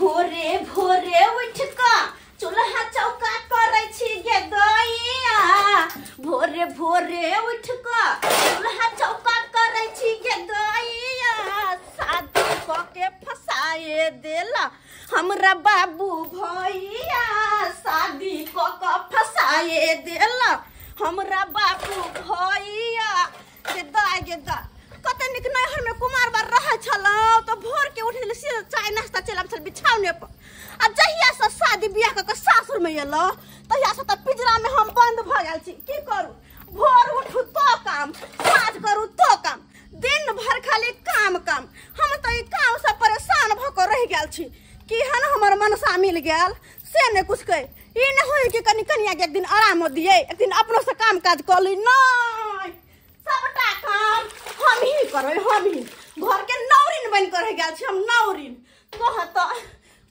भोरे भोरे उठ का चूल्हा चौका करे छी गे दैया। भोरे भोरे उठ का चूल्हा चौका करे छी गे दैया। शादी क के फसाए देला हमरा बाबू भैया। शादी क के फसाए देला हमरा बाबू भैया। गे दा कते निक नहर में कुमार बार रहे छलो तो भोर के उठल सीधा चाय नाश्ता चलब चल बिछावने पर। आ जहिया से शादी बियाह के सासुर में एलो तहिया से त पिंजरा में हम बंद भ गेल छी। की करू, भोर उठू तो काम, साँझ करू तो काम, दिन भर खाली काम काम। हम त ई काम से परेशान भ के रह गेल छी कि हन हमर मनसा मिल गेल से ने कुछ कहे। ई न होई कि कनिया के एक दिन आराम दिए, एक दिन अपनो से काम काज कर ली। नहीं, सबटा काम हम ही करबै। हम ही घर के नौरिन बन कर रह गेल छी। हम नौरिन कहत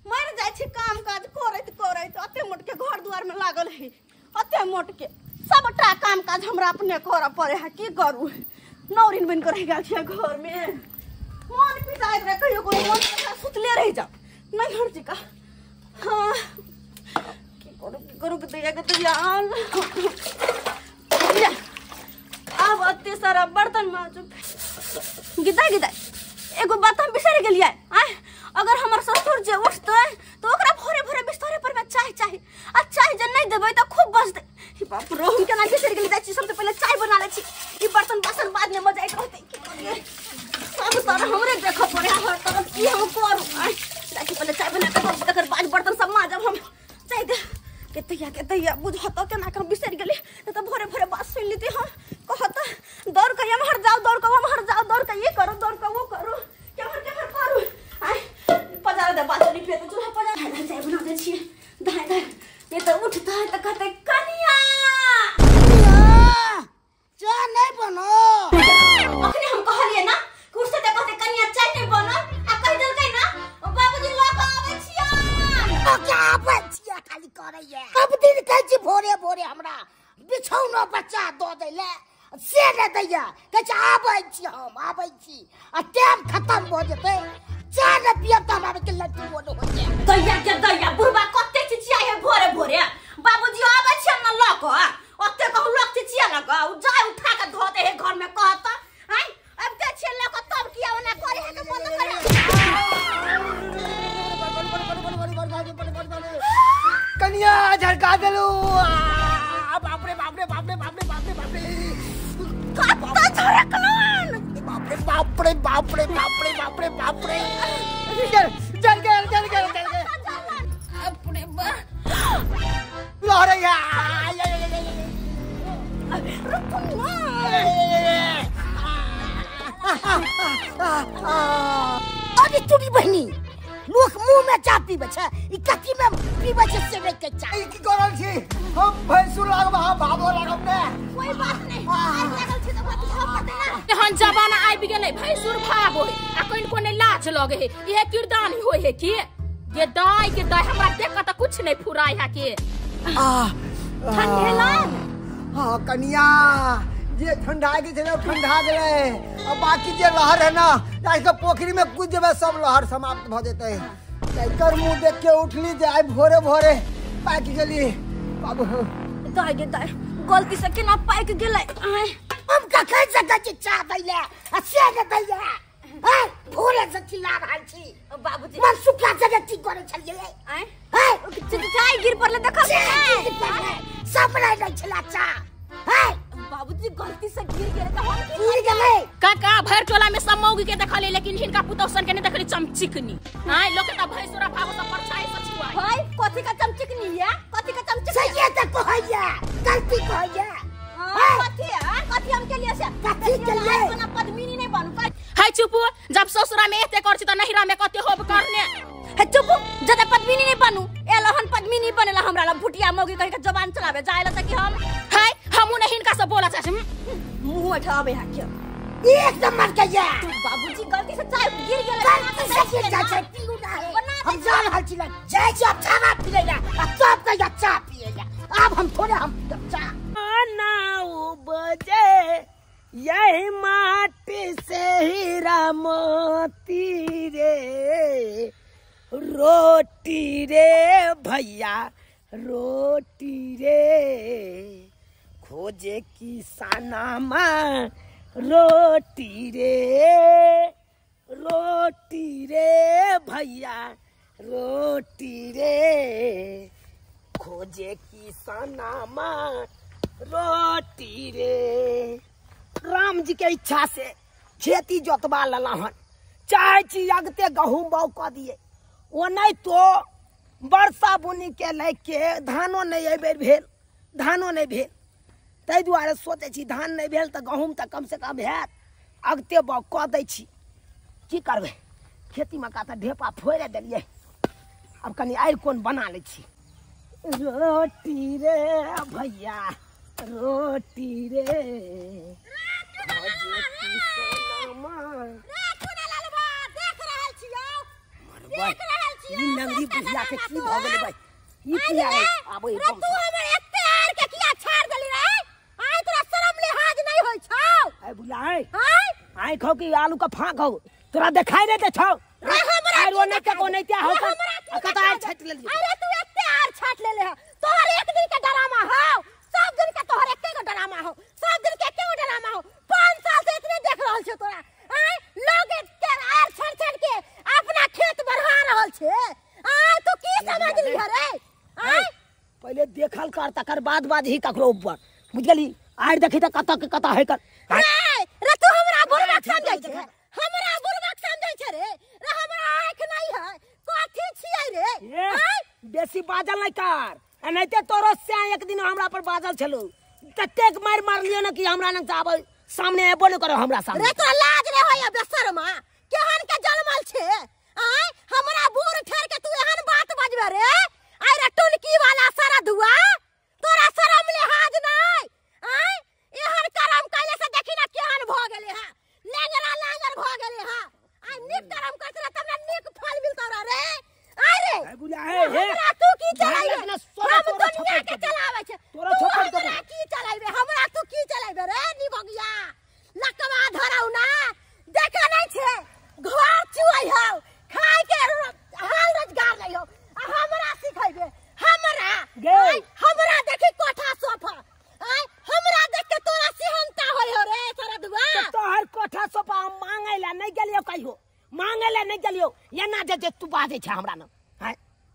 मर जाय छी काम काज करैत करैत। अते मोट के घर दुआर में लागल है, अते मोट के सबटा काम काज हमरा अपने कर पड़े है। की करू, नौरिन बन कर रह गेल छी घर में। मन पिटाइत रहे कहियो कोई मन सुतले रह जाओ नहीं हर जी का। हाँ की करू के दैया के तैयार। अब अत्ते सारा बर्तन माजू। गिदा एगो बात हम बिसर गेलिए। अगर हमर ससुर जे उठते तो ओकरा भोरे भोरे बिस्तरे पर में चाय चाही। आ चाय जे नहीं देबै त खूब बस दे। ई बाप रे, हम केना बिसर गेली। जाई छी सबसे पहले चाय बना ले छी। ई बर्तन बासन बाद में मजा आइत रहते। की करिए, सब तरह हमरे देख पड़े हर तरफ। की हम करू, जाई छी पहले चाय बना के तकर बाद बर्तन सब माजब। हम चाय दे के तैया बुझ तो केना के बिसर गेली। त भोरे भोरे बात सुन लेती। हम कहत दौड़ के हम हट जाओ, दौड़ के हम हट जाओ, दौड़ के ये करो, दौड़ के वो करो, के करू। पजार दे बात नहीं फेर चूल्हा पजार चाय बना दे छी। धाय ये तो उठता है तो कहते कनिया चाय नहीं बनो। अखनी हम कहलिए ना कुर्सी ते कहते कनिया चाय नहीं बनो। आ कह देलकै ना बाबूजी लग आवे छिया। तो क्या आवे छिया खाली करैया। अब दिन कहै छी भोरे भोरे हमरा बिछौना बच्चा दो देले से ने दैया। कहै छी आबै छी, हम आबै छी। आ टाइम खत्म भ जेतै चाय न पियब त हमरा के लड्डू बोलो हो जाय। दैया बुढ़बा कते चिचिया है भोरे भोरे। बाबूजी आवे छिया न ल क ओते कहू लोग चिचिया न क जाय उठा के धो दे है घर में। कहत हैं अब के छिया ल क तब किया ओना करे है के बंद करे। कनिया झड़का देलू। बाप रे बाप रे बाप रे बाप रे बाप रे बाप रे कत्ता झड़कलन। बाप रे बाप रे बाप रे बाप रे बाप रे बाप रे चल गए। अपने बा लहरे या अरे तुरी बहनी लोग मुंह में चा पीबे छै। ई कथी में पीबे छै से नहीं के चाय। की करल छी हम भैंसुर लागब, हम भागो लागब ने। कोई बात नहीं, लागल छी त बात हम पते ना। एहन जमाना आबि गेलै भैंसुर भागो है आ कोने लाज लगे है। इहे किरदानी होय है कि ये दाई के दाई हमरा देख के त कुछ नहीं फुराई है के। ठंडेला हां कनिया जे ठंडा के जगह ठंडा गेले। अब बाकी जे लहर है ना ऐसे पोखरी में कूद जेबे सब लहर समाप्त भ जेते। एकर मुंह देख के उठली जे आई भोरे भोरे पाक गेली। बाबू दाई गलती से केना पाक गेलै। हम कखै सकै छी चा दैले आ से न दैया। भोरे से चिल्ला रहल छी। बाबूजी मन सुखा जगह की करे छलिए। चाय गिर पड़ले देखब सब नहीं छला चा। बाबूजी गलती से गिर गेलै त हम की गिर गेलै। काका भर टोला में सब मौगी के देखले लेकिन हिनका पुतौसन के नहीं देखली चमचिकनी। हां लोग के त भैंसुरा भागो सब परछाई से छुआई। भाई कथि का चमचिकनी है, कथि का चमचिकनी सही त कहैया गलती कहैया। कथि हम के लिए से कथि के लिए बना पद्मिनी नहीं बनू। है चुप, जब ससुरा में एते कर छी त नहिरा में कते होब करने। है चुप, जदा पद्मिनी नहीं बनू एलहन पद्मिनी बनेला हमरा ला भुटिया मौगी कहि के जबान चलावे जायला त कि हम है हमू नहीं हिनका से बोला छै। मुंह उठावे है के एक नंबर के ये। बाबूजी गलती से चाय गिर गेलै। गलती से गिर जा छै पीऊ ना है। हम जान हल छी जय जब खाना पीलेला आ तब त या चा पिएला। अब हम थोड़े हम चा ना बजे यही माटी से हीरा मोती रे रोटी रे भैया रोटी रे खोजे किसानमा रोटी रे भैया रोटी रे खोजे किसानमा रोटी रे। राम जी के इच्छा से खेती जोतवा ललहन चाहे छी अगते गहूम बाउ क दिए वो नहीं तो वर्षा बुनी के लेके धानो नहीं एबेर भेल धानो नहीं भेल ताहि दुआरे सोचे छी धान नहीं भेल तो गहूम तो कम से कम हैत अगते बाउ क दै छी की करबे खेती में का ढेपा फोड़े देलिए अब कनी आइ कोन बना ले छी रोटी रे भैया रोटी रे नंगी बुझिया के की भ गेलै भाई ई किया रे आबै हम तू हमर एते आर के किया छाड़ देली रे आइ तोरा शरम लिहाज नहीं होय छौ आइ बुलाए आइ खौ की आलू का फाक हो तोरा देखाई नहीं दे छौ आइ रोने के को नहीं त्या हो कता आर छाट ले अरे तू एते आर छाट लेले ह तोहर एक दिन के ड्रामा हो सब दिन के तोहर एके गो ड्रामा हो सब दिन के एके गो ड्रामा हो 5 साल से इतने देख रहल छ तोरा आइ लोग के आर छाड़ के अपना खेत बढ़ा रहल छे आइ तू की समझली रे आइ पहले देखल कर तकर बाद ही ककरो ऊपर बुझ गेली आइ देखी त कत के कत है कर रे तू हमरा बुरबक समझै छे हमरा बुरबक समझै छे रे हमरा आँख नहीं है कथि छियै रे आइ बेसी बाजल नहीं कर एनाते तोरो से एक दिन हमरा पर बाजल छलो ततेक मार लियो न कि हमरा न आबै सामने एबो न करो हमरा सामने रे तोरा लाज रे होय बेशर्मा केहन के जन्मल छे आइ हमरा बूढ़ ठहर के तू एहन बात बजबे रे आइ रे टुलकी वाला सारा दुआ तोरा शरम लिहाज नहीं आइ एहन करम कैले से देखी ना केहन भ गेले है लेंगर भ गेले है आइ निक करम करत रे तब निक फल मिलतो रे अरे बुला हे हमरा तू की चलाइबे हम दुनिया के चलावे छे तोरा छोड़ दे हमरा की चलाइबे हमरा तू की चलाइबे रे निभगिया लकवा धरौ ना देखा नहीं छे घर चुआई हो खाए के हाल रोजगार नहीं हो हमरा सिखाइबे हमरा देखी कोठा सोफा हमरा देख के तोरा सिहनता होय हो रे सारा दुआ तोहर कोठा सोफा मांगे ला नहीं गेलियो कहियो मांगे ला नहीं गेलियो एना जे तू बाजे छ हमरा न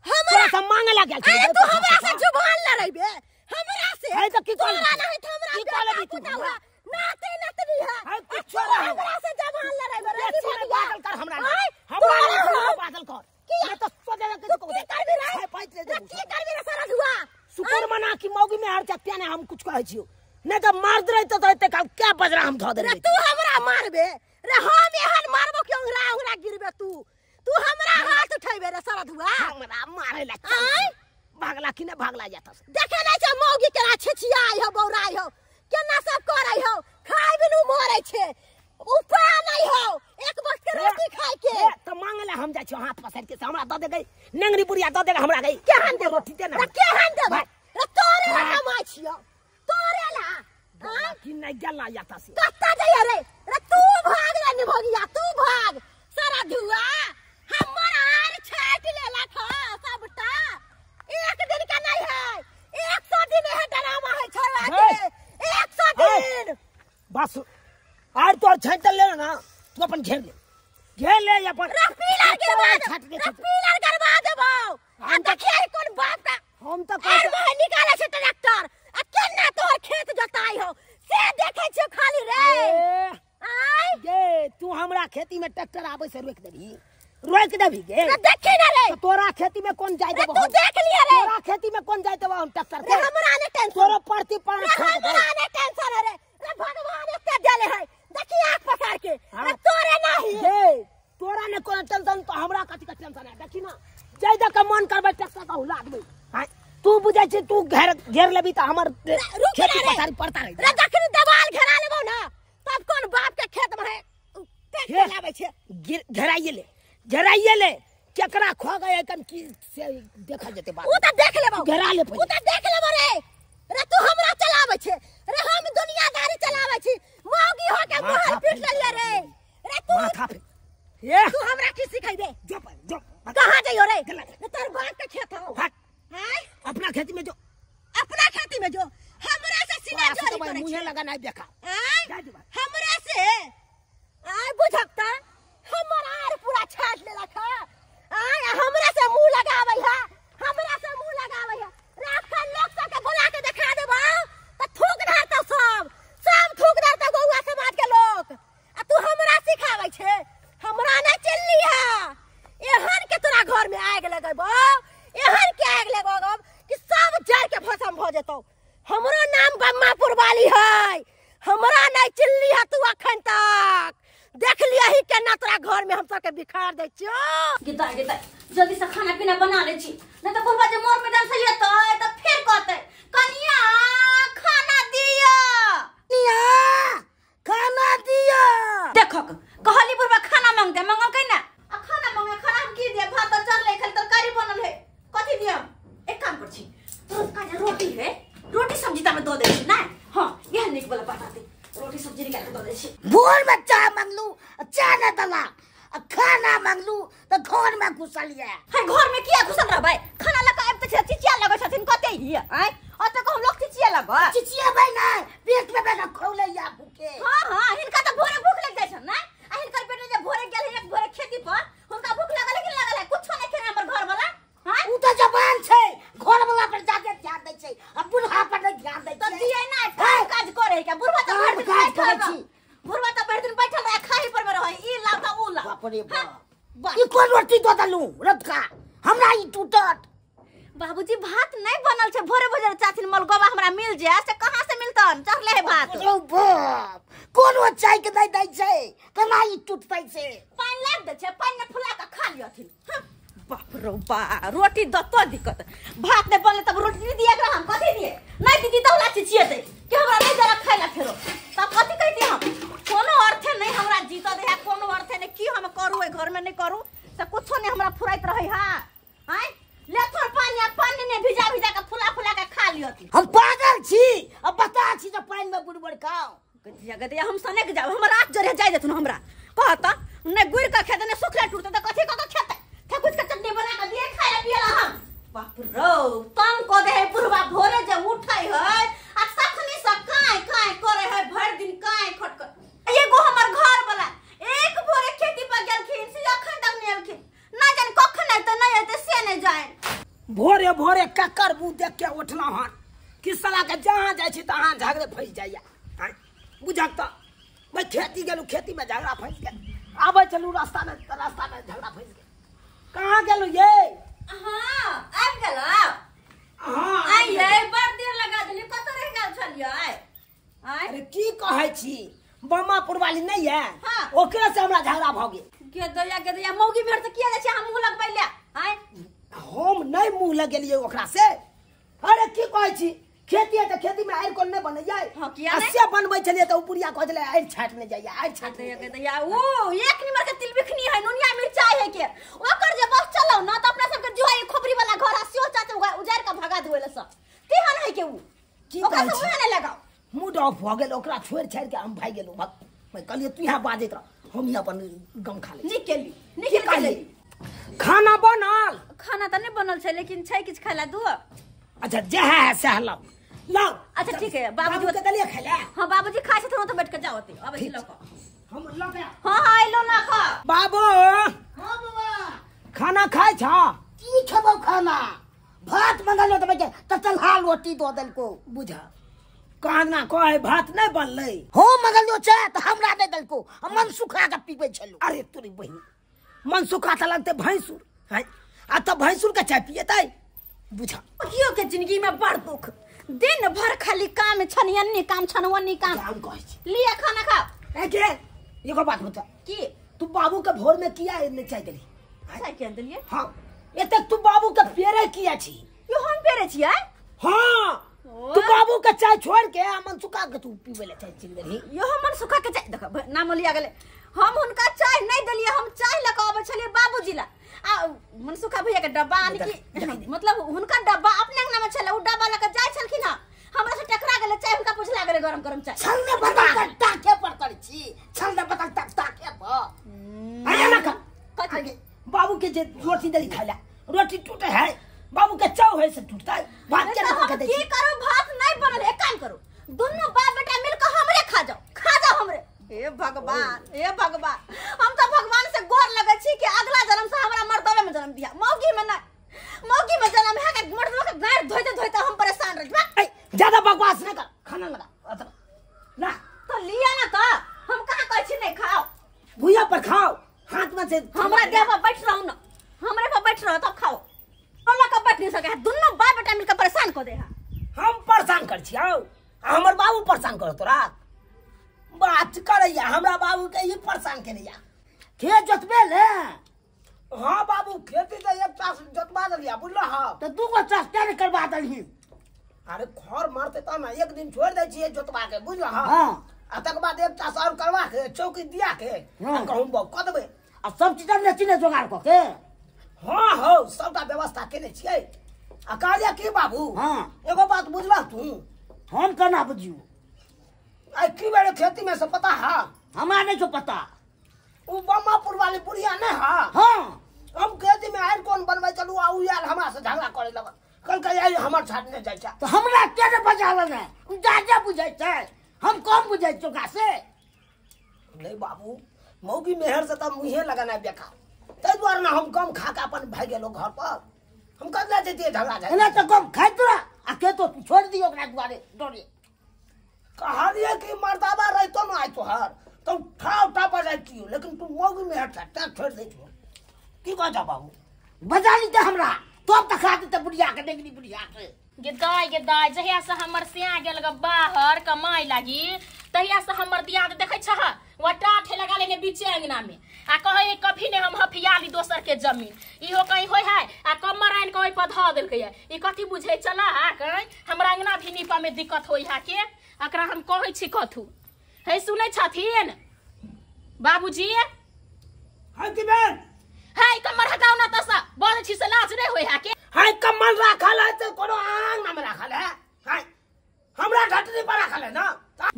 हमरा से मांगे ला गेल छ तू हमरा से जुबान लड़ाइबे हमरा से है त की कर तोरा नहीं त हमरा की कर दी तू नाते नतनी है कुछ छोरा हमरा से जुबान लड़ाइबे रे पागल कर हमरा पागल कर मैं तो सोचे के को की करबी रे है पैत ले दे की करबी रे सारा दुआ शुक्र मना कि मौगी में हर चत्या ने हम कुछ कहै छियो नहीं तो मार दे तो एते क्या बजरा हम धो दे रे तू हमरा मारबे रे हम एहन मारबो कि ओंगरा गिरबे तू हमरा हाथ उठैबे रे सारा दुआ हमरा मारे ला भागला कि ने भागला जाता देखे नहीं छ मौगी केना छिछियाई हो बौराई हो केना सब करई हो खाइ बिनु मरै छे उपाय नहीं हो एक वक्त के रोटी खाए के तो मांगले हम जाय छ हाथ पसार के हमरा द दे गई नेंगरी बुढ़िया द दे हमरा गई केहन दे रोटी दे ना केहन दे रे तोरे ला कमाई छियो तोरे ला कि नहीं गला जाता से कत्ता जइया रे तू भाग रे निभगिया तू भाग सारा धुआ हमर आर छाट लेला था सबटा एक दिन का नहीं है 100 दिन है ड्रामा है छोड़ा के 100 दिन बस आर तो छाट ले ना तू अपन घेर ले अपन रफीलर करवा देबो आ देखिए कोन बाप का हम तो कहै निकाले छै ट्रैक्टर आ केना तोहर खेत जोताई हो से देखे छै खाली रे आइ गे तू हमरा खेती में ट्रैक्टर आबै से रोक देबी गे देखी ना रे तोरा खेती में कौन जाय देबो तू देख लिया रे तोरा खेती में कौन जाय देबो हम ट्रैक्टर रे हमरा ने टेंशन तोरा प्रति पर हमरा ने टेंशन रे भगवान एते देले है देखी आंख पसार के तोरे नहीं गे तोरा ने कोन टेंशन तो हमरा कथि का टेंशन है देखी ना जय द के मन करबे ट्रैक्टर का उला देबे तू बुझै छै तू घेर लेबी त हमर खेती पथारी पड़ता रही रे दखनी देवाल घेरा लेबो ना तब कोन बाप के खेत में ट्रैक्टर लाबै छै घेराइए ले केकरा खो गए कन की से देखा जते बात उ त देख लेबो घेरा ले उ त देख लेबो रे तू हमरा चलाबै छै रे हम दुनियादारी चलाबै छी मौगी हो के मोहर पीट लेलिए रे तू माथा पे ये तू हमरा की सिखाइबे जो कहां जाइयो रे तोर बाप के खेत हो हट हैं अपना खेती में जो अपना खेती में जो हमरा से सीना चोरी करे मुझे लगा नहीं देखा हमरा से आय बुझकता हमरा आर पूरा छाट ले रखा आय हमरा से मुंह लगावे है हमरा से मुंह लगावे है रात का लोग सब के बुला के दिखा देबो त थूक धरता सब थूक धरता गौवा समाज के लोग आ तू हमरा सिखावे छे हमरा नहीं चलली है एहन के तोरा घर में आग लगेबो एहन के आग लगेबो कि सब जड़ के भस्म भ जेतो हमरो नाम बम्मापुर वाली है हमरा नहीं चिल्ली है तू अखन तक देख लिया ही केना तोरा घर में हम सब के बिखार दे छियो गीता जल्दी से खाना पीना बना ले छी नहीं तो बुढ़वा जे मोर मैदान से येतो तो फिर कहते कनिया खाना दिया निया खाना दिया देखो कहली बुढ़वा खाना मांगते मांगो कहीं ना आ खाना मांगे खाना हम की दे भात और चावल खाली तरकारी बनल है कथि दिया एक काम कर छी तो का जे रोटी है रोटी सब्जी त में दो दे छी ना हां यह निक वाला बताते रोटी सब्जी निकाल के दो दे छी भोर में चाय मांगलू चाय न दला खाना मांगलू तो घर में घुसलिए है घर में किया घुसल रह भाई खाना लगा अब तो चिचिया लगो छथिन कते ही आय और तो हम लोग चिचिया लगो चिचिया भाई ना पेट में बैठा खौले या भूखे हां हिनका तो भोरे भूख लग जाय छ ना आ हिनकर पेट जे भोरे गेल एक भोरे खेती पर हुनका भूख लागल कि लागल कुछ नहीं खेने हमर घर वाला हां उ तो जवान छे घर वाला पर जाके ध्यान दै छै अब बुढ़ा पर नहीं ध्यान दै तो दिए ना काज करे के बुढ़वा तो भर दिन काज करे छी बुढ़वा तो भर दिन बैठल रहे खाही पर रहे ई लाव त उ लाव बाप रे बाप ई कोन रोटी दो दलू रत का हमरा ई टूटत बाबूजी भात नहीं बनल छे भोरे भोरे चाचिन मलगोबा हमरा मिल जाय से कहां से मिलतन चखले है भात ओ बाप कोनो चाय के नहीं दै छै केना ई टूटतै से पानी लाग दे छे पानी में फुला के खा लियथिन बाप रो बा रोटी दतो दिक्कत भात ने बनले तब रोटी दिया कर हम कथि दिए नहीं दीदी तो ला चिचिए दे कि हमरा नहीं जरा खाइला फेरो तब कथि कहती हम कोनो अर्थ नहीं हमरा जीत दे कोनो अर्थ नहीं की हम करू ए घर में नहीं करू से कुछो नहीं हमरा फुराइत रहे हां हैं ले थोड़ पानी ने भिजा के फुला के खा लियथिन हम पागल छी अब बता छी जे पानी में बुड़बुड़ खाओ गदिया हम सने के जाब हमरा रात जरे जाय देथुन हमरा कहता ने गुड़ का खेत ने सुखला टूटते त कथि क खेत थे कुछ का चटनी बना के दिए खाया पियला हम बाप रो तंग को दे बुढ़वा भोरे जे उठै है आ सखनी से काय करे है भर दिन काय खटक एगो हमर घर वाला एक भोरे खेती पर गेलखिन से अखन तक नहीं आलखिन ना जान कखन आते नहीं आते से नहीं जाए भोरे भोरे ककर मुंह देख के उठना हन कि साला के जहां जाय छी तहां झगड़े फंस जाइया बुझक त मैं खेती गेलू खेती में झगड़ा फंस गेल आबे चलू रास्ता में झगड़ा फंस गेल कहां गेलू ये हां आब गेल हां आई ये बड़ देर लगा देली कत रह गेल छलिए आय अरे की कहै छी बम्मापुर वाली नहीं है हाँ। ओकरे से हमरा झगड़ा भ गेल के दया मौगी भेड़ से किया जाय छै हम मुंह लगबैले आय हम नहीं मुंह लगेलिए ओकरा से अरे की कहै छी खेती है तो खेती में आयर कोन नहीं बन जाय हां किया से बनबै छलिए तो उपरिया कहले आयर छाट नहीं जाय आयर छाट के दया ओ एक नंबर के तिल बिखनी है नुनिया मिर्चाई है के ओकर जे बस चलो ना तो अपना सब के जोई खोपरी वाला घर हसियो चाचा उजार का भगा देवेला सब केहन है के उ की ओकरा कहै से छी नहीं लगाओ मूड ऑफ हो गेल ओकरा छोड़ छाड़ के हम भाग गेलू मैं कहलिए तू यहाँ बाजैत रह हम यहाँ अपन गम खा ले निकल ले खाना बनल खाना त नहीं बनल छै लेकिन छै किछ खाइला दू अच्छा जे है सह लो लाओ अच्छा ठीक है बाबूजी के दलिया खा ले हां बाबूजी खाइ छै तो बैठ के जाओ ते अब छी लको हम लो के हां हां आइलो ना खा बाबू हां बाबा खाना खाइ छ की खेबो खाना भात मंगल तो बेटे त चल हाल रोटी दो दल को बुझा कहना कहे भात नहीं बनले हो मंगलो छै त हमरा दे दल को मन सुखा के पीबे छलु अरे तोरी बहिन मन सुखा त लगते भैंसुर है आ त भैंसुर के चाय पिएतै बुझा कियो के जिंदगी में बड़ दुख दिन भर खाली काम छनियन्नी काम छनवन्नी काम काम कहै छी लिया खाना खा ए के एगो बात बता की तू बाबू के भोर में किया ने चाय देली चाय के देलिए हां एते तू बाबू के पेरे किया छी यो हम पेरे छियै हां तू बाबू के चाय छोड़ के मन सुखा के तू पीबे ले चाय चिन रही यो हम मन सुखा के चाय देख नाम लिया गेले हम उनका चाय नहीं देलिए हम चाय लगा आबै छलिए बाबूजी ला आ मन सुखा भैया के डब्बा आनी की मतलब उनका डब्बा अपने अंगना में छले उ डब्बा लेके जाय छलखिन हां हमरा से टकरा गेले चाय उनका पूछला गेले गरम गरम चाय छल ने बता टाके पर कर छी छल ने बता टाके पर आया ना का कथि बाबू के जे रोटी दे खाला रोटी टूटे है बाबू के चाव है से टूटता है भात के ना दे की करो भात नहीं बनल एक काम करो दोनों बाप बेटा मिलकर हमरे खा जाओ हमरे हे भगवान हम तो भगवान से गोर लगे छी कि अगला जन्म से हमरा मर्दवे में जन्म दिया मौगी में जन्म है कि मर्दवा के गाड़ धोते हम परेशान रह ज्यादा बकवास न कर खाना लगा ना तो लिया ना तो हम कहां कहै छी नहीं खाओ भुइया पर खाओ हाथ में से हमरा देह पर बैठ रहू ना हमरे पर बैठ रहो तब खाओ अल्लाह का बैठ नहीं सके दोनों बाप बेटा मिलकर परेशान कर दे हम परेशान कर छियौ हमर बाबू परेशान कर तोरा बात करैया हमरा बाबू के ही परेशान करैया खेत जोतबे ले हां बाबू खेती तो एक चास जोतवा दलिया बुझला हां तो दू गो चास क्या करवा दलही अरे खर मारते त ना एक दिन छोड़ दे छिए जोतवा के बुझला हां आ तक बाद एक चास और करवा के चौकी दिया के कहूं बाबू क देबे आ सब चीज ने चिने जोगाड़ क के हां हो सबका व्यवस्था केने छिए आ कहलिया की बाबू हां एगो बात बुझला तू हम केना बुझियो आई की बेरे खेती में से पता है हमरा नहीं जो पता उ बम्मापुर वाली पुरिया ने है हां हम खेती में आयल कौन बनवे चलू आ उ यार हमरा से झगड़ा करे लगल कल के आई हमर छाटने जाय छ तो हमरा केने बजाल ने जाजा बुझै छै हम कम बुझै चोका से नहीं बाबू मौगी मेहर से त मुहे लगाना बेकार तै द्वारा ना हम कम खा के अपन भाग गेलो घर पर हम कदला देतिए झगड़ा जाय ना तो कम खाइ तोरा आ के तो छोड़ दियो ओकरा दुआरे डरे कहलिए कि मर्दाबा रहतो ना आइ तोहर तो उठा बजाती हो लेकिन तू मौगी में हटा छोड़ दे की कहता बाबू बजा ली ते हमरा तो तक देते बुढ़िया के देखनी बुढ़िया के गेदाय जहिया से हमर सिया गेल ग बाहर कमाई लागी तहिया से हमर दियाद देखै छ वटा ठे लगा लेने बीचे अंगना में आ कहे कभी ने हम हफियाली दोसर के जमीन इहो कहीं होय है आ कमर आइन कहीं पर ध देलकै ई कथि बुझै चला आ कहीं हमरा अंगना भी नीपा में दिक्कत होय है के अकरा हम कहै छी कथु है सुनै छथिन बाबूजी हां की बेन है कमर हटाओ ना तसा बोले छी से लाज नहीं होय है के है कमल राखल है तो कोनो आंग ना में राखल है हमरा ढटनी पर राखल है ना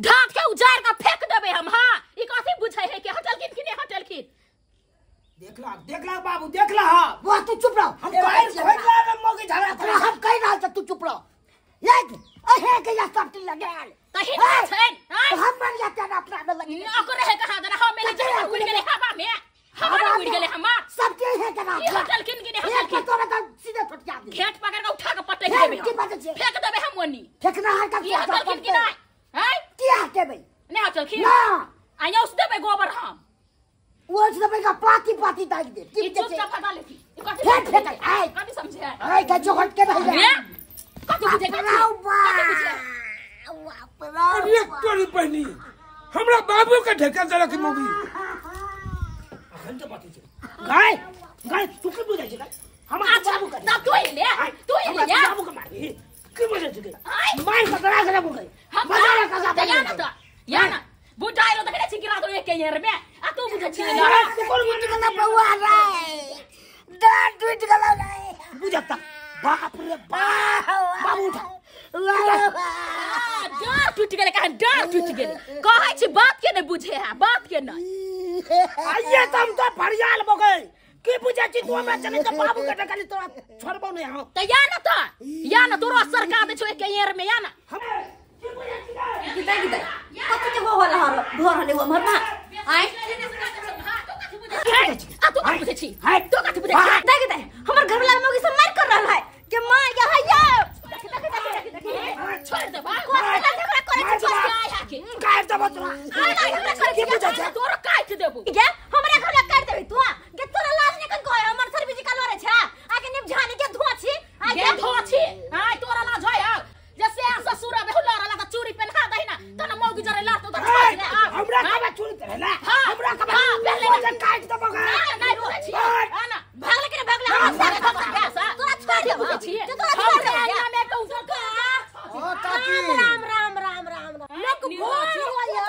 ढाट के उजाड़ के फेंक देबे हम हां ई कथि बुझै है कि हटलखिन कि नहीं हटलखिन देख ला बाबू देख ला हां वो तू चुप रहो हम कह मोगी झगड़ा कर हम कह रहा त तू चुप रहो ये अहे के या सट्टी लगेल तही ना छैन हम बन जाते ना अपना में लगी ओकरे है कहा दरा हम मेले जरा उड़ गेले हवा में हवा उड़ गेले हम सब के है के ना हटलखिन कि नहीं हटलखिन तो ना सीधे फट जा घेट पकड़ के उठा के पटक देबे फेंक देबे हम ओनी फेंकना है का हटलखिन कि नहीं है क्या के भाई नहीं हटलखिन ना आयो उस देबे गोबर हम वो से देबे का पाती दाग दे चुप चाप हटा लेती कथि फेंक आई कथि समझे आई का जोगट के भाई कथि बुझे अरे तोरी बहनी हमरा बाबू के ढेका जरा की मोगी हम तो बात है गाय तू के बुझै छै हम बाबू के ना तू ही ले बाबू के मारी की बुझै छै मार के करा करा बुझै हम मजाला का या ना बुढ़ाई रो देखले छी गिरा तो एक केयर में आ तू बुझै छी ना कोन मुंडी का बउआ रे डांट टूट गला रे बुझता बाप रे बाबू उठा डार टूट गेले कहां डार टूट गेले कहै छी बात के नै बुझे है बात के नै आइए तुम तो फरियाल बगै की बुझै छी तू हमरा चले के बाबू के ढकली तोरा छोड़बो नै हम त या ना तोरा सरकार दे छो एक केयर में या ना हम की बुझै छी गिदा कथि के हो होला घर हले वो मरना आय आ तू कथि बुझै छी तू कथि बुझै छी देख दे हमर घर वाला मौगी से मार कर रहल है के मां या हैया छोड़ दे बा झगड़ा करे छी आय है के काट दबो तोरा झगड़ा करे की बुझै छी तोरा काट देबो के हमरा घर ला काट देबे तू के तोरा लाज ने कन कहै हमर सर्विस जी कलरे छै आके निप झानी के धुआ छी आके धुआ छी आय तोरा लाज है जैसे ससुर बेहुला रहला त चूड़ी पहना दही ना तना मौगी जरे ला तो छोड़ ले हमरा का चूड़ी पहना हमरा का पहले वजन काट दबो नहीं बुझै छी ना भागले के भागले हम तोरा छोड़ दे बुझै छी तोरा छोड़ दे अंगना में कहू का ओ काकी राम लोग भोर होया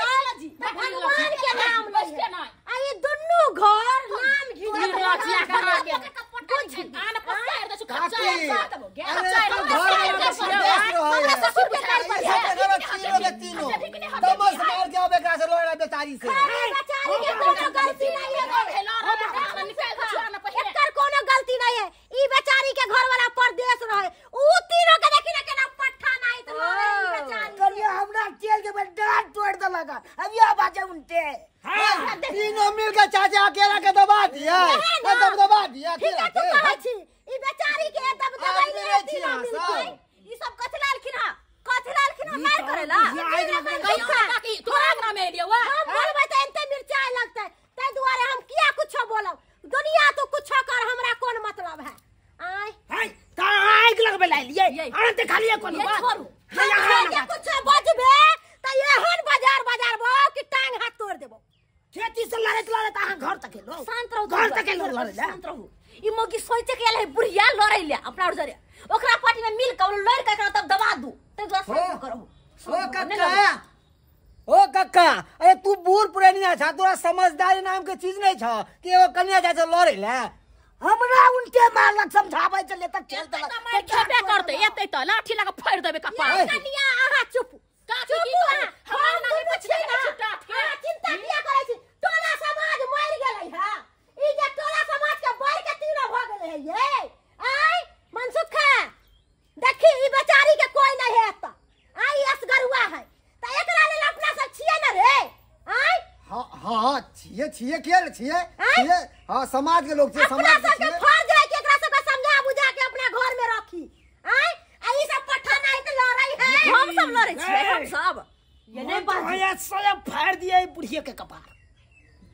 भगवान के नाम बसके नहीं आई दुन्नु घर नाम घिन राजिया करा के कुछ आन पसार दे खच्चा साथ हो गया हमरा ससुर के काट पर है तीनों तमस मार के आवे एकरा से रोड़ा बेचारी से बेचारी के कोनो गलती नहीं है हेलो निकल छुआ ना पहले ऊ तीनों के देखी ना केना पट्ठा नहीं तो बेचारी करिए हमरा तेल के डांट तोड़ दे लगा अब ये बाजे उनते हां तीनों मिल के चाचा अकेला के दबा दिया दबा दिया ठीक है तू कहै छी ई बेचारी के दबदबाई नहीं तीनों मिल के ई सब कथलाल खिना मार करेला बाकी तोरा ना में दियो हम बोलबै त एते मिर्चाई लगतै तै दुआरे हम किया कुछो बोलब दुनिया तो कुछो कर हमरा कोन मतलब है आय हाय ताइक लगबे ला लिए आनते खाली कोन ये बात छोड़ू हम के कुछो बजबे त एहन बाजार बो कि टांग हाथ तोड़ देबो खेती से लड़त अहाँ घर तक लो शांत रहू घर तक लो लड़े शांत रहू ई मोगी सोचे के आले बुढ़िया लड़ै ले अपना और जरे ओकरा पार्टी में मिल के लड़ के तब दबा दू ते दुआ शांत करू ओ कक्का अरे तू बूढ़ पुरानिया छ तोरा समझदारी नाम के चीज नहीं छ कि एगो कन्या जाय छ लड़े ले हमरा उनके मारलक समझाबै चले त खेल त छेबे करते एते त लाठी लगा फोड़ देबे कपार कन्या आहा चुप काकी हमरा नहीं पूछे ना चिंता किया करै छी टोला समाज मर गेलै है ई जे टोला समाज के बढ़ के तीनों भ गेलै है ये आय मनसुखा देखी ई बेचारी के कोई नहीं है त आई असगरुआ है त एकरा लेल अपना सब छिए न रे आय हां छिए छिए हां समाज के लोग छे समाज के फर्ज है कि एकरा सब के समझा बुझा के अपना घर में रखी आय आई सब पठा नहीं त लड़ाई है हम सब लड़ै छियै हम सब ये नहीं बात भैया सोया फाड़ दिए बुढ़िया के कपार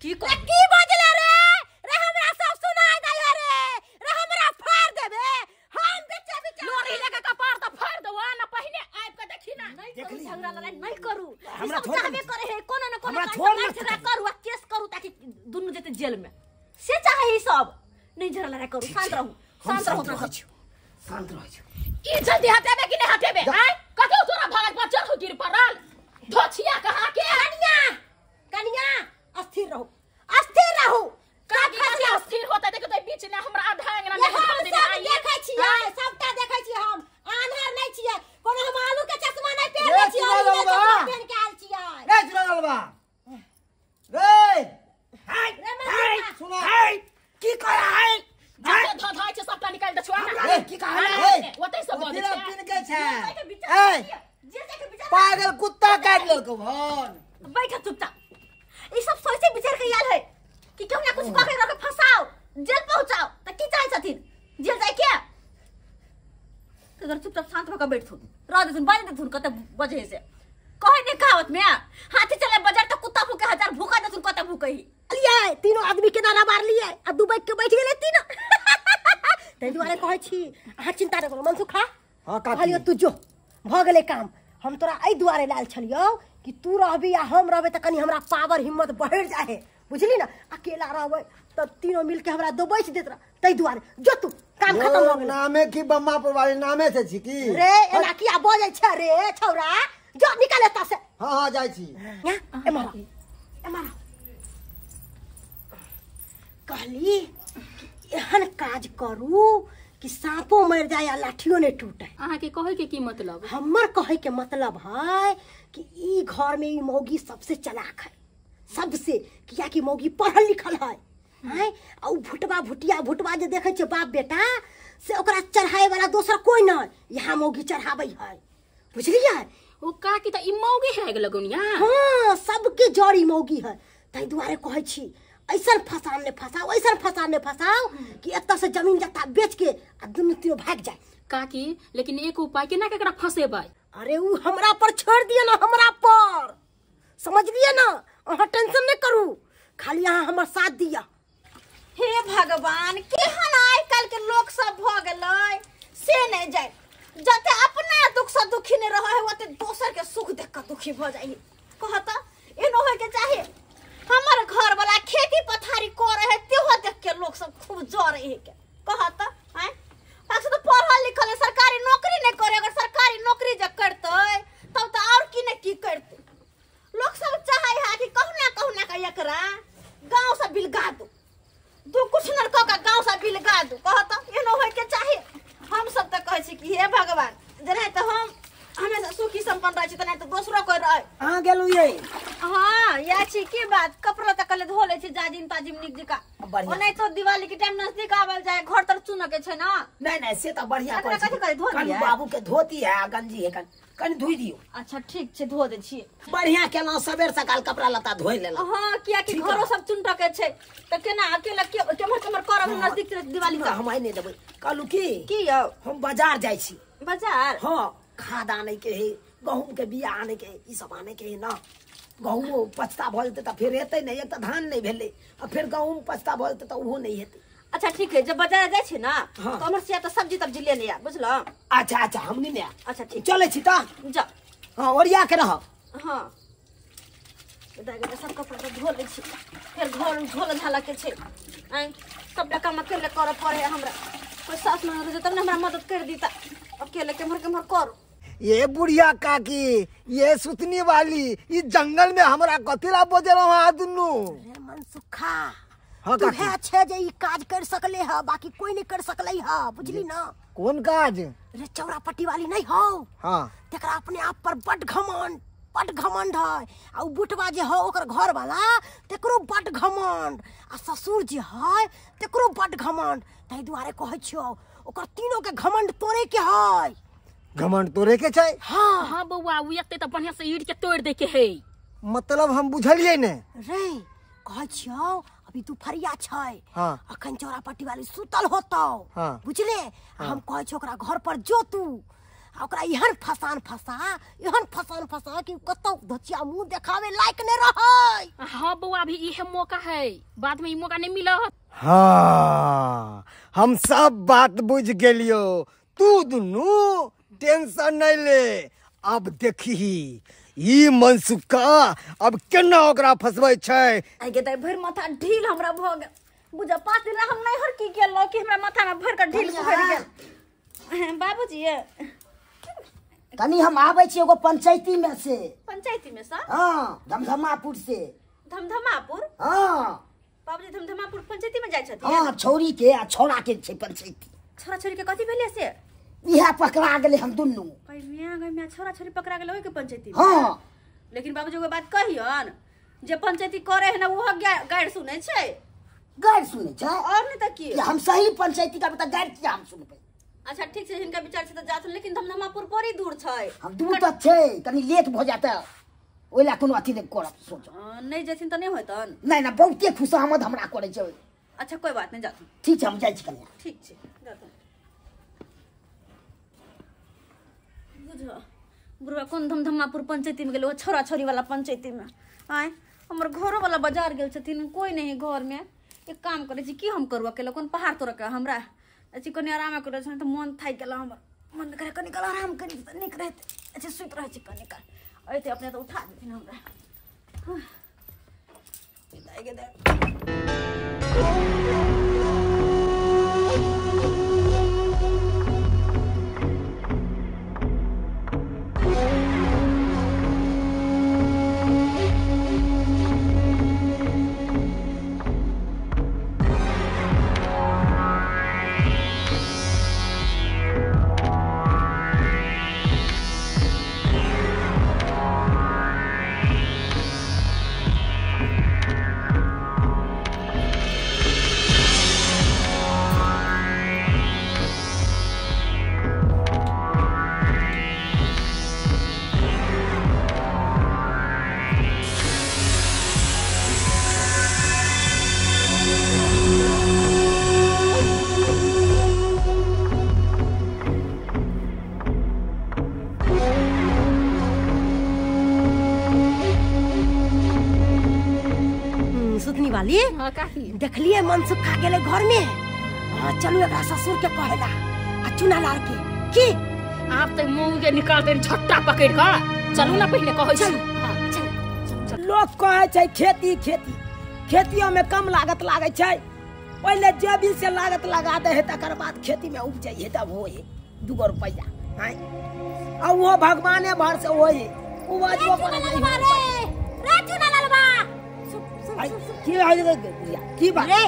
की बजले रे हमरा सब सुनाई दे रे हमरा फाड़ देबे हम बीच लोरी लगा कपार त फोड़ दवा ना पहिने आइब के देखी ना देख ली झगड़ा लड़ाई नहीं करू हमरा सब चाहबे करे है कोनो न कोनो छोड़ झगड़ा करू केस करू ताकि दोनों जेते जेल में से चाहे ई सब नहीं झगड़ा लड़ाई करू शांत रहू शांत रहो ई जल्दी हटेबे कि नहीं हटेबे आय कतो तोरा भाग पर चढ़ गिर पड़ल धोछिया कहा के कन्या अस्थिर रहू काकी का अस्थिर होता देखो तो बीच में हमरा आधा अंगना में हम सब देखै छियै सबटा देखै छियै हम आन्हर नहीं छियै कोनो हम आलू के चश्मा नहीं पहनले छियै आलू के चश्मा पहन के आल छियै रे चलबा रे हाय सुनो हाय की करा है जते धधाय छ सबटा निकाल दे छुआ ना ए की कहा है ओतै सब बोल तेरा छै पिन के छै ए पागल कुत्ता काट लेलको भन बैठ चुपचाप ई सब सोचे विचार के आल है कि क्यों ना कुछ कह के फसाओ जेल पहुंचाओ त की चाहे छथिन जेल जाय के अगर चुपचाप शांत होकर बैठ थुन रह दे थुन बाज दे थुन कते बजे से कहे ने कहावत में हाथी चले बाजार त कुत्ता भूखे हजार भूखा दे थुन कते भूखे अलिए तीनों आदमी के दाना मार लिए आ दू बैठ के बैठ गेले तीनों तै दुआरे कहै छी अहाँ चिंता न करू मनसुखा हां काकी खाली तू जो भ गेले काम हम तोरा एई दुआरे लाल छलियो कि तू रहबी या हम रहबे त कनी हमरा पावर हिम्मत बढ़ जाए बुझली ना अकेला रहबे त तीनों मिल के हमरा दबैच देत रह तै दुआरे जो तू काम खत्म हो गेल नामे की बम्मा पर वाली नामे से छी की रे एना किया बजै छ रे छौरा जो निकाल एता से हां जाय छी एमारा कहली एहन काज करू कि सांपो मर जाए या लाठियो नहीं टूटे अहाँ के कहे के की मतलब हमर कहे के मतलब है कि ई घर में ई मौगी सबसे चालाक है सबसे किया कि मौगी पढ़ल लिखल है हैं आ भुटवा जे देखे छ बाप बेटा से ओकरा चढ़ाए वाला दोसर कोई न यहाँ मौगी चढ़ाबै है बुझलिए ओ का की त ई मौगी है गे लगुनिया हां सबके जड़ी मौगी है तै दुआरे कहै छी ऐसन फसाम ने फसाओ कि एत से जमीन जत्ता बेच के आ दुनु तीनों भाग जाए काकी लेकिन एक उपाय केना केकरा फसेबै अरे उ हमरा पर छोड़ दिए ना हमरा पर समझ लिए ना अहाँ टेंशन नहीं करू खाली अहाँ हमर साथ दिया हे भगवान केहन आइ काल के लोग सब भ गेलै से नहीं जाय जते अपना दुख से दुखी नहीं रह है ओते दोसर के सुख देख के दुखी भ जाई कहता एनो होय के चाहे हमर घर वाला खेती पथारी करे है तेहो देख के लोग सब खूब जरे है के कहता हैं पाछे तो पढ़ल लिखल सरकारी नौकरी नहीं करे अगर सरकारी नौकरी ज करतै तब तो और की नहीं की करतै लोग सब चाहे है कि कहना का एकरा गांव से बिलगा दू कुछ न का गांव से बिलगा दू कहता एनो होय के चाहे हम सब त कहै छी कि हे भगवान जने त हम हमेशा सुखी संपन्न रह छी त नहीं तो दूसरो कोई रह हां गेलु ये हां या छी की बात कपड़ा त कले धो ले छी जाजिम ताजिम निक जिका बढ़िया नहीं तो दिवाली के टाइम नजदीक आवल जाए घर तर चुन के छै ना। नहीं से तो बढ़िया एकरा कथी करे धो दिया बाबू के धोती है गंजी है कनी धोई दियो। अच्छा ठीक छै धो दे छी। बढ़िया केना सवेर सकाल कपड़ा लत्ता धोई लेला। हां किया कि घरो सब चुनटा के छै त केना अकेला केमर करब नजदीक दिवाली का हम आइ नहीं देबै। कहलू की यौ हम बाजार जाय छी। बाजार हां खाद आने के है गहूम के बिया आने के ई सब आने के है ना। गहूम पछता भ जेतै त फिर हेतै नहीं एक त धान नहीं भेलै आ फिर गहूम पछता भ जेतै त ओहो नहीं हेतै। अच्छा ठीक है जब बाजार जाय छी ना तो हमर से त सब्जी तब्जी ले लिया बुझलो। अच्छा हमनी ने अच्छा ठीक चलै छी त जा। हां ओरिया के रह। हां दागे सब कपड़ा तो धो ले छी फिर घर झोल झाला के छै आ सबटा काम अकेले कर पड़े हमरा। कोई सास न रहे त हमरा मदद कर दीता अकेले केमर कर। ये बुढ़िया काकी ये सुतनी वाली इस जंगल में हमरा कतिला बजल वहां दुनु। रे मनसुखा हाँ तू काकी है छे जे ई काज कर सकले है बाकी कोई नहीं कर सकले है बुझली ना। कौन काज? रे चौरापट्टी वाली नहीं हो हाँ तेकरा अपने आप पर बड घमंड है आ उ बुटवा जे हो ओकर घर वाला तेकरो बड घमंड आ ससुर जे है तेकरो बड घमंड तै दुआरे कहै छियो ओकर तीनों के घमंड तोरे के है। घमंड तोरे के छै? हाँ हाँ बउआ उ एकते त बढ़िया से ईट के तोड़ दे के है। मतलब हम बुझलिए ने। रे कहै छियो अभी दुपहरिया छै हाँ अखन चौरापट्टी वाली सुतल होतौ हाँ बुझले। हम कहै छी ओकरा घर पर जो तू आ ओकरा एहन फसान फसा कि कतौ धचिया मुंह देखावे लायक नहीं रहै। हाँ बउआ अभी इहे मौका है बाद में ई मौका नहीं मिलत। हाँ हम सब बात बुझ गेलियो तू दुनु टेंशन नहीं ले। अब देखी ई मनसुखा अब केना ओकरा फसबै छै। आई के भर माथा ढील हमरा भ गेल बुझा पात दिन हम नहीं हर की गेल कि हमरा माथा में भर के ढील भर गेल। बाबूजी कनी हम आबै छी एगो पंचायती में से। पंचायती में सा? हां धमधमापुर से। धमधमापुर? हां बाबूजी धमधमापुर पंचायती में जाय छथि? हां छोरी के आ छोरा के छै पंचायती। छोरा छोरी के कथि भेले से? इहा पकड़ा गेले हम दुनु। भाई मियां छोरा छोरी पकड़ा गेल ओय के पंचायती में। हां लेकिन बाबूजी एगो बात कहियन जे पंचायती करे है ना वो गाइड सुनै छै। गाइड सुनै छै और नहीं त की? हम सही पंचायती का बता गाइड किया हम सुनबै। अच्छा ठीक छै हिनका विचार से त जात लेकिन धमधमापुर बड़ी दूर छै। हम दूर तक छै कनी लेट भ जाता ओइला कोनो अथी नहीं करब सोचो। नहीं जेथिन त नहीं होतन? नहीं ना बहुते खुशामद हमरा करे छै। अच्छा कोई बात नहीं जात। ठीक छै हम जाय छी कन्या। ठीक छै जात। बुझो बुढ़वा कोन धमधमापुर पंचायती में गेलो छोरा छोरी वाला पंचायती में। आय हमर घरो वाला बाजार गेल छथिन कोई नहीं घर में। एक काम करे छी की हम करबा केलो कोन पहाड़ तोड़ के हमरा अच्छी कनी आराम करे छ त मन थाइ गेल हमर मन करे कनी कल आराम करी त निक रहत। अच्छा सुत रह छी कनी कल ऐते अपने तो उठा देथिन हमरा। विदाई के दे। वाली हाँ काकी देखलिए मनसुखा गेले घर में। हाँ चलू एकरा ससुर के कहेला आ चुना लाल के की आप तक मुंह के निकाल दे छट्टा पकड़ का चलू ना पहले कहै छी। लोग कहे छै खेती खेती खेतियों में कम लागत लागे छै पहले जैविक से लागत लगा दे है तकर बाद खेती में उपजे है तब हो है 2 रुपया हैं आ वो भगवाने भर से होई उपजो पर नहीं रे चुना लालबा की बात रे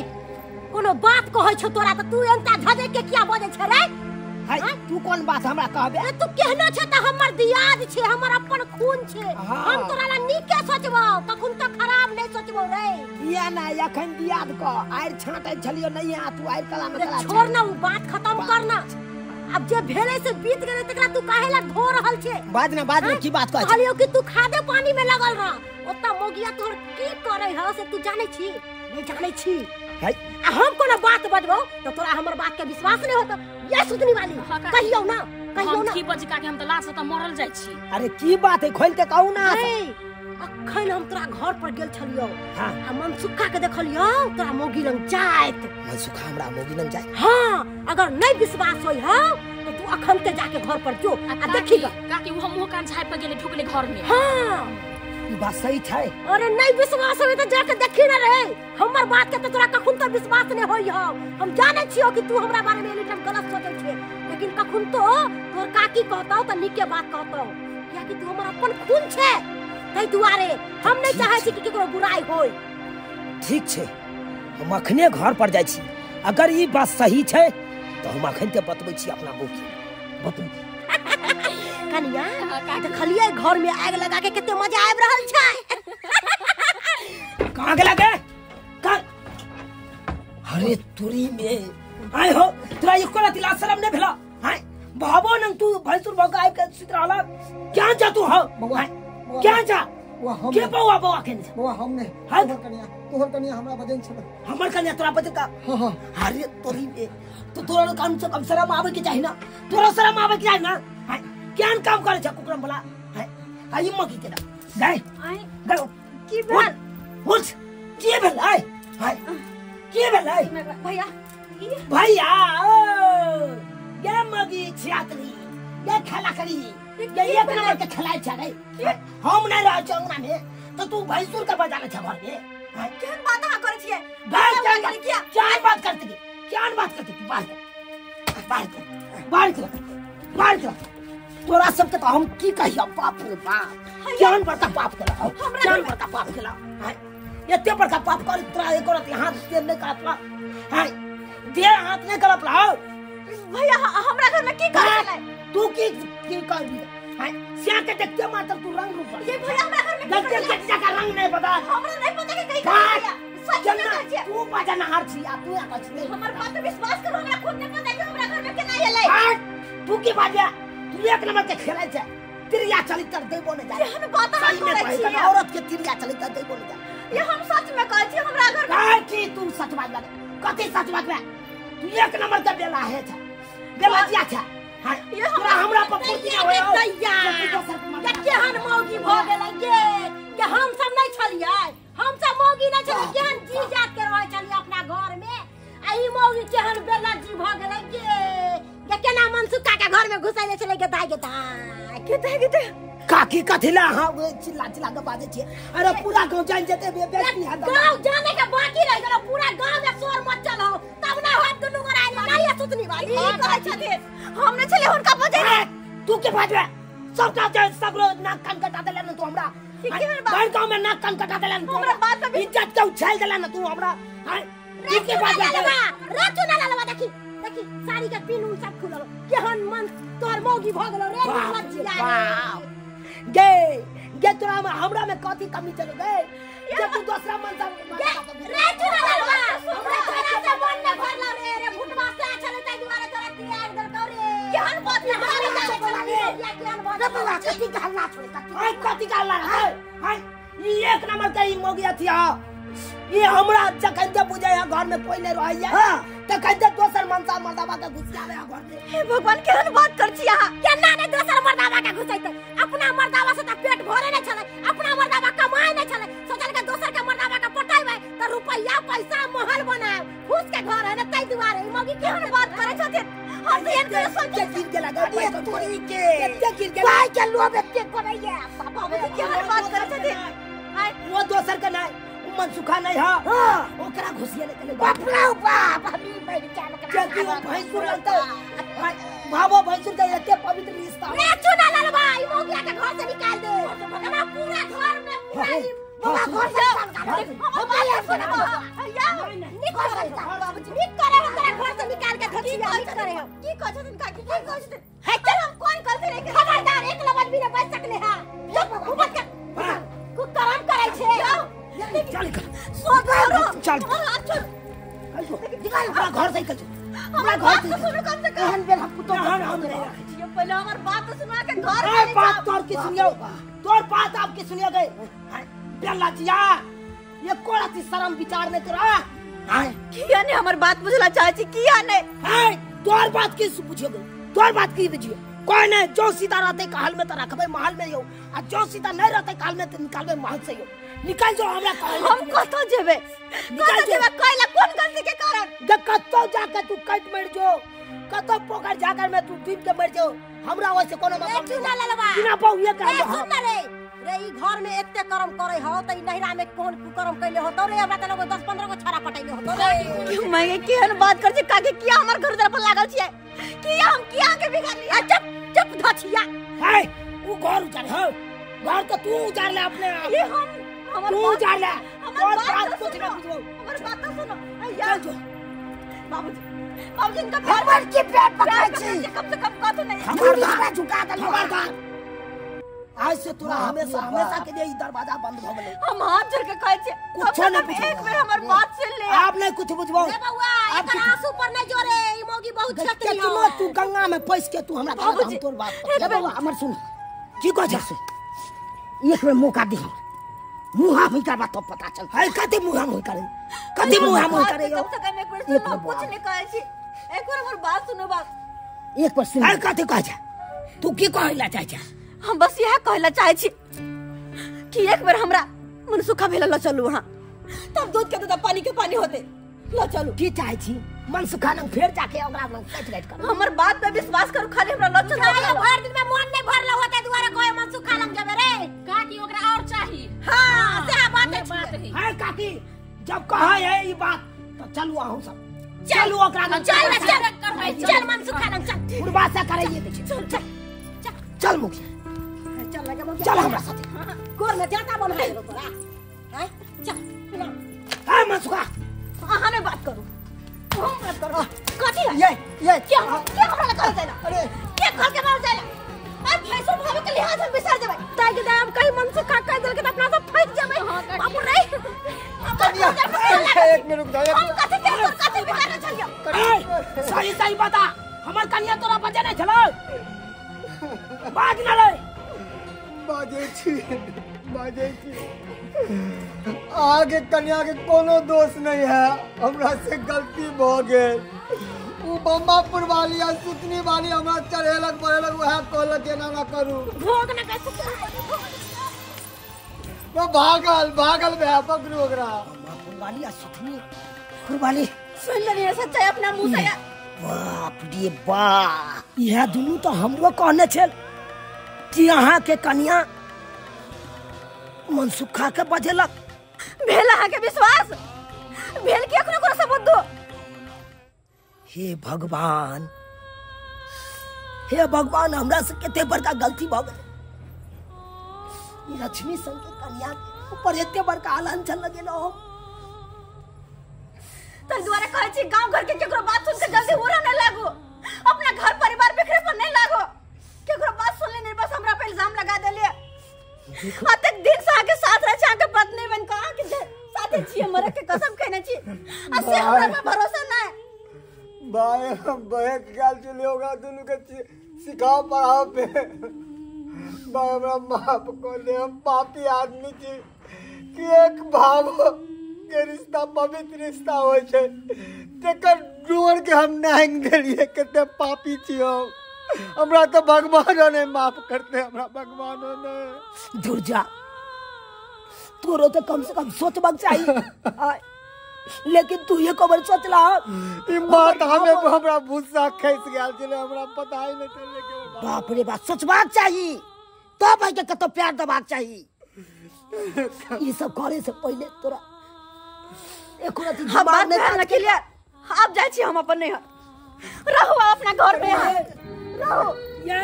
कोनो बात कहै छ तोरा त तू एंता धजे के किया बजे छ रे हाय तू कौन बात हमरा कहबे? तू कहना छ त हमर दियाद छे, हमर अपन खून छे। हम तोरा ला नीके सोचबो, कखुन त खराब नहीं सोचबो रे। या ना अखन दियाद क आइर छाटै छलियो नहीं आ तू आइर कला में कला। छोड़ ना, वो बात खत्म करना। अब जे भेले से बीत गेले तकरा तू काहे ला धो रहल छे? बाद में की बात कहै? कहलियो कि तू खादे पानी में लगल रह। ओता मोगिया तोहर की करे ह से तू जानै छी? नहीं जानै छी। है हम कोनो बात बजबो तो तोरा हमर बात के विश्वास नहीं होता। ये सुतनी वाली कहियो ना, कहियो ना। की बजका के हम त लाश त मरल जाय छी। अरे की बात है खोल के कहू ना। अखन हम तोरा घर पर गेल छलियो। हां आ मनसुखा के देखलियो तोरा मोगी लंग जाइत। मनसुखा हमरा मोगी लंग जाय? हां, अगर नहीं विश्वास होई ह तो तू अखन के जाके घर पर जो आ देखिगा। काकी वो मुंह कान झाप पे गेले ढुकले घर में। हां ई बात सही छै। अरे नहीं विश्वास होई तो जाके देखी ना रे। हमर बात के तो तोरा कखुन तो विश्वास नहीं होई ह। हम जाने छियो कि तू हमरा बारे में एलिटम गलत सोचै छे, लेकिन कखुन तो तोर काकी कहताओ त निके बात कहताओ। या कि तू हमर अपन खून छे, तै दुआरे हम नहीं चाहै छी कि केकरो बुराई होई। ठीक छे, हम अखने घर पर जाय छी। अगर ई बात सही छै तो हम अखन ते बतबै छी अपना बहू के। बतबै कनिया देखलिए घर में आग लगा के कितने मजा आबि रहल छै। कहां के लगे? अरे तुरी में आय हो तोरा एको रात ला शरम ने भेला? हाय बाबो नंग तू भैंसुर भगा आइ के सुत रहला। क्या जा तू हो? क्या जा? वो हम के बौआ बौआ के वो हमने हां तोहर कनिया हमरा बजन छल। हमर कन्या तोरा बजे का? हां अरे तोरी में तो तोरा काम से कम शरम आवे के चाहिए ना। तोरा शरम आवे के चाहिए ना। हाय क्या काम करे छ कुकरम वाला? हाय आई मकी के ना गए गए की भेल? उठ के भेल? हाय हाय के भेल? भैया भैया ये मगी छियातरी ये खेला करी ये एक नंबर के खिलाए छ रे। हम नहीं रह चंगना में तो तू भैंसुर का बजाना छ घर में। केहन बात आ करे छिए? क्या बात करते की? क्या बात करते तू? बाहर कर तोरा सब के तो हम की कहियो बाप रे बाप। क्या बड़का पाप केला? क्या बड़का पाप केला? एते बड़का पाप कर तोरा एक औरत हाथ से नहीं करतला। हाय दे हाथ नहीं करतला। भैया हमरा घर में की करे? तू की करबी? हाय सिया के देखते मात्र तू रंग रूप। ये भैया हमरा घर में देखते के का रंग नहीं पता। हमरा नहीं पता कि कई भैया सच में कहै छिए। तू बजना हार छी आ तू का छी। हमर बात पे विश्वास करो, हमरा खुद नहीं पता कि हमरा घर में केना एलै। तू की बाजा? तू एक नंबर के खेलै छै। तिरिया चलित कर देबो ने जा। केहन बात आ करे छिए? औरत के तिरिया चलित कर देबो ने जा। ये हम सच में कहै छी हमरा घर में। काय की तू सच बात बा? कथि सच बात बा? तू एक नंबर के बेला है छ। बेला दिया छ। हां ये हमरा पर पूर्ति होय दैया। ये केहन मौगी भ गेलै के हम सब नहीं छलिए। हम सब मौगी नहीं छलिए, केहन जी जात के रहै छलिए अपना घर में। आ ई मौगी केहन बेला जी भ गेलै के केना मनसुखा के घर में घुसैले छलै के दाई के काकी कथिला? हां वो चिल्ला चिल्ला के बाजे छी। अरे पूरा गांव जान जेते बेटी हाथ गांव जाने के बाकी रह गेलो। पूरा गांव में शोर मचल हो तब ना हाथ दुनु गोरा नहीं है सुतनी वाली कहै छथिन। हम ने छले हुनका बजे। तू के बाजबे? सब का जान सब लोग नाक कान कटा देले न तू हमरा। बाहर गांव में नाक कान कटा देले न तू हमरा। बात पे इज्जत के उछाल देले न तू हमरा। हां तू के बाजबे? रातू ना ललवा देखी देखी साड़ी के पिन उन सब खुलल। केहन मन तोर मौगी भ गेलो रे लज्जा। गे तोरा हमरा में कथि कमी चल गए? जे तू दूसरा मन से रे चुरा ललवा हमरा तोरा से मन न भरला रे फुटवा से चले तै दुआरे तोरा तिया एकदम करे। केहन बात न हारे जाए या केहन बात बाबा कथि कहला छोड़ कथि कहला? हाय ई एक नंबर के ई मोगिया थिया। ये हमरा जखन जे बुझे है घर में कोई नहीं रहैया। हां त कहते दोसर मनसा मर्दावा के घुसियावे घर में। हे भगवान केहन बात कर छी अहाँ? केना ने दोसर मर्दावा के घुसैते? अपना मर्दावा से त पेट भरे नै छले, अपना मर्दावा कमाय नै छले। सोचल के दोसर के मर्दावा के पटाइबै त रुपैया पैसा महल बनाए फूस के घर है न तै दुआरे ई मौगी केहन बात करे छथिन? हम से एक सोच के गिर के लगा ये तोरी के केते गिर के भाई के लोभ एते करैया। बाबा केहन बात करे छथिन? हाय वो दोसर के नहीं मनसुखा नहीं है। हां ओकरा घुसियाले के बाप रे बाप हमी बैठ जान के वो भैंसुर लगता। बाबा भैंसुर का एते पवित्र रिश्ता रे चुना ललवा ई मौगिया के घर से निकाल दे। हमरा पूरा घर में पूरा ई बाबा घर से हम आया सुना भैया निकल निक करे हमरा घर से निकाल के की करे हम की कह छथिन का की कह छथिन है चल हम कोन गलती नहीं करे खबरदार एक लबज भी न बच सकले हां ऊपर कर कुकरम करे छे चल सो करो चल हाथ छोड़ निकाल हमरा घर से निकल हमरा बात तो सुनो कम से कम एहन बेल हम कुत्तो ये पहले हमर बात तो सुना के घर ए बात तोर की सुनियो तोर बात आपकी सुनियो गए बेला जिया ये कोड़ा सी शर्म विचार में तोरा हां किया ने हमर बात बुझला चाहे छी किया ने हां तोर बात की पूछियो गए तोर बात की बुझियो कोई नहीं जो सीधा रहते काल में तो रखबे महल में यो आ जो सीधा नहीं रहते काल में तो निकालबे महल से यो निकल जो हमरा कहल हम कतो जेबे कहला कोन गलती के कारण कतो जाके तू कट मर जो कतो पोखर जाकर में तू डूब के मर जो हमरा वैसे कोनो मतलब तू ना ललवा बिना पाऊ ये ए कर सुन ना रे रे ई घर में एते कर्म करे हो त ई नहिरा में कोन कुकर्म कैले हो तो रे हमरा त लोग 10-15 को छाड़ा पटैले हो तो रे क्यों मैं केहन बात कर छी काके किया हमर घर दर पर लागल छी किया हम किया के बिगाड़ लिया चुप चुप धछिया है वो घर उजाड़ हो घर तो तू उजाड़ ले अपने आप ये हम हमर तू उजाड़ ले और बात कुछ ना बुझो हमर बात तो सुनो चल जो बाबूजी बाबूजी इनका हमर की पेट पकड़ छी कम से कम कतो नहीं हमर बात झुका दे हमर बात आज से तोरा हमेशा के लिए ई दरवाजा बंद भ गेलै हम हाथ जोड़ के कहै छी कुछ नहीं पूछो एक बेर हमर बात सुन ले आप नहीं कुछ बुझबो रे बउआ एकर आंसू पर नहीं जोरे ई मौगी बहुत छतरी हो तू गंगा में पैस के तू हमरा बाबूजी, तोर बात ए बाबा हमर सुन की कह जा एक बेर मौका दी मुहा मुई का बात तो पता चल है कते मुहा मुई करे कते मुहा मुई करे कम से कम एक बेर सुनो कुछ नहीं कहै छी एक बार हमर बात सुनो बात एक बार सुन है कते कह जा तू की कहला चाचा हम बस यह कहला चाहे छी कि एक बार हमरा मन सुखा भेला ल चलू हां तब दूध के दूध पानी के पानी होते ल चलू की चाहे छी मन सुखा न फेर जाके ओकरा में कट कर हमर बात पे विश्वास करू खाली हमरा ल चलू ना भर दिन में मन नहीं भरला होते दुआरे कोई मन सुखा लग जाबे रे का की ओकरा और चाहिए हां से बात ये बात है है काकी जब कहा है ई बात तो चलू आहू सब चलू ओकरा में चल चल मन सुखा लग चल बुढ़बा से करइए दे चल चल मुखिया चल लगे मौगी चल हमरा साथे गोर में जाता बन है तोरा हैं चल हां मन सुखा अहाँ ने बात करू हम बात करू कथी है ये क्या हमरा कह देला अरे क्या कह के मार देला अब फैसो भावे के लिहाज हम बिसर जेबै ताई के दाम कहीं मन सुखा कह देल के अपना सब फट जाबे बाबू रे एक मिनट रुक जाओ हम कथी के कथी बिगाड़ छलियो सही सही बता हमर कन्या तोरा बजे नहीं चलो बाज ना ले बाजे छी आगे कन्या के कोनो दोष नहीं है हमरा से गलती भ गेल उ बम्बापुर वाली आ सुतनी वाली हमरा चढ़ेलक बढ़ेलक वह कहलक एना ना करू भोग ना कैसे वो भागल बे पकड़ू ओकरा वाली आ सुथनी कुरबानी सुन ले सच्चाई अपना मुंह से बाप रे बाप यह दुनू तो हमरो कहने छल कि अहाँ के कन्या मनसुखा के बजेलक भेल अहाँ के विश्वास भेल के अखनो कोनो सबूत दो हे भगवान हमरा से कते बड़का गलती भ गेल ई लक्ष्मी संग के कन्या के ऊपर एते बड़का आलांचल लगेलो तै द्वारा कहै छी गांव घर के केकरो बात सुन के जल्दी उड़ा न लागो अपना घर परिवार बिखरे पर नहीं लागो केकरो बात सुन ले बस हमरा पे इल्जाम लगा देलिए अतक दिन से आगे साथ रह आके पत्नी बन कहा कि साथे छी मरे के कसम कहने छी असे हमरा पे भरोसा ना है भाई हम बहक गाल चले होगा दोनों के सिखाओ पढ़ाओ पे भाई हमरा माफ कर दे हम पापी आदमी छी कि एक भाव के रिश्ता पवित्र रिश्ता होय छै तेकर जोड़ के हम नांग देलिए कते पापी छी हमरा तो भगवानो ने माफ करते हमरा भगवानो ने दूर जा तोरो तो कम से कम सोचबाक चाहिए लेकिन तू ये कबर सोचला ई बात हमें हमरा भूसा खैस गेल छले हमरा पता ही नहीं चले के बाप रे बाप सोचबाक चाहिए तो भाई के कतो प्यार दबाक चाहिए ये सब करे से पहले तोरा एक रति हम बात नहीं के लिए आप जाय छी हम अपन नहीं रहो अपना घर में रहो ये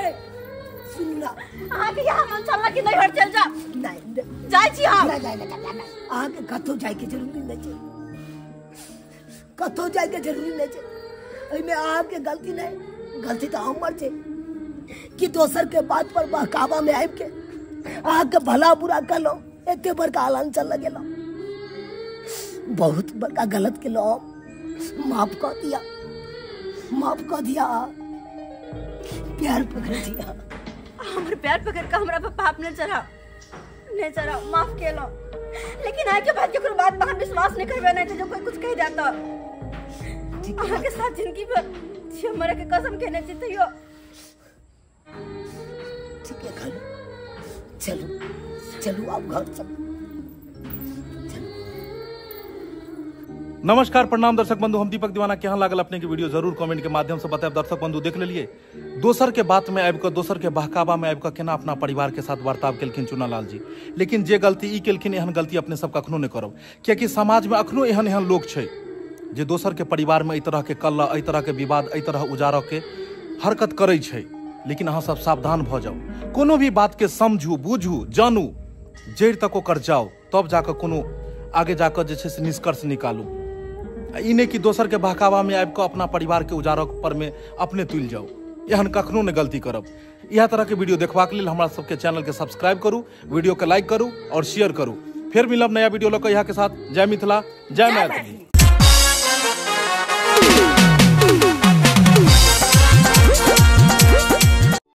सुन ना अहाँ के यहाँ मन चलना कि नहीं हट चल जा नहीं जाय छी हम नहीं आगे कतो जाय के जरूरी नहीं छै कतो जाय के जरूरी नहीं छै में आपके गलती नहीं, गलती तो हमर छे कि दोसर के बात पर बहकावा में आबि के आके भला बुरा कलो, एते बड़का आलांचल लगेलो, बहुत बड़का गलत के लो, माफ कर दिया, माफ कर दिया, प्यार पकड़ दिया। हमर प्यार पकड़ का हमरा पे पाप नहीं चढ़ा, नहीं चढ़ा, माफ के लो। लेकिन आके बाद के बात पर विश्वास नहीं करबे नहीं तो जो कोई कुछ कह जाता अहाँ के साथ जिंदगी भर छी हमरा के कसम कहने चाहिए। ठीक है खलो, चलो चलो आप घर चलो। नमस्कार प्रणाम दर्शक बंधु, हम दीपक दीवाना। केहन लागल अपने के वीडियो जरूर कमेंट के माध्यम से बताएब। दर्शक बंधु देख लेलिए दोसर के बात में आबि कऽ, दोसर के बहकावा में आबि कऽ केना अपना परिवार के साथ बर्ताव केलखिन चुनालाल जी। लेकिन जे गलती ई केलखिन, एहन गलती अपने सब कखनो नहीं करब, कियाकि समाज में अखनो एहन एहन लोग छै जे दोसर के परिवार में एहि तरह के कलह, एहि तरह के विवाद, एहि तरह उजारऽ के हरकत करै छै। लेकिन अहाँ सब सावधान भऽ जाउ, कोनो भी बात के समझू, बुझू, जानू, जड़ि तक ओकर जाउ, तब जाकऽ कोनो आगे जाकऽ जे छै से निष्कर्ष निकालू। ई नहीं कि दोसर के बहकावा में आबि कऽ अपना परिवार के उजारऽ पर में अपने तुलि जाउ, एहन कखनो नहीं गलती करब। इएह तरह के वीडियो देखबाक लेल हमरा सबके चैनल के सब्सक्राइब करू, वीडियो के लाइक करू और शेयर करू। फिर मिलब नया वीडियो लऽ कऽ यहाँ के साथ। जय मिथिला, जय मैथिली।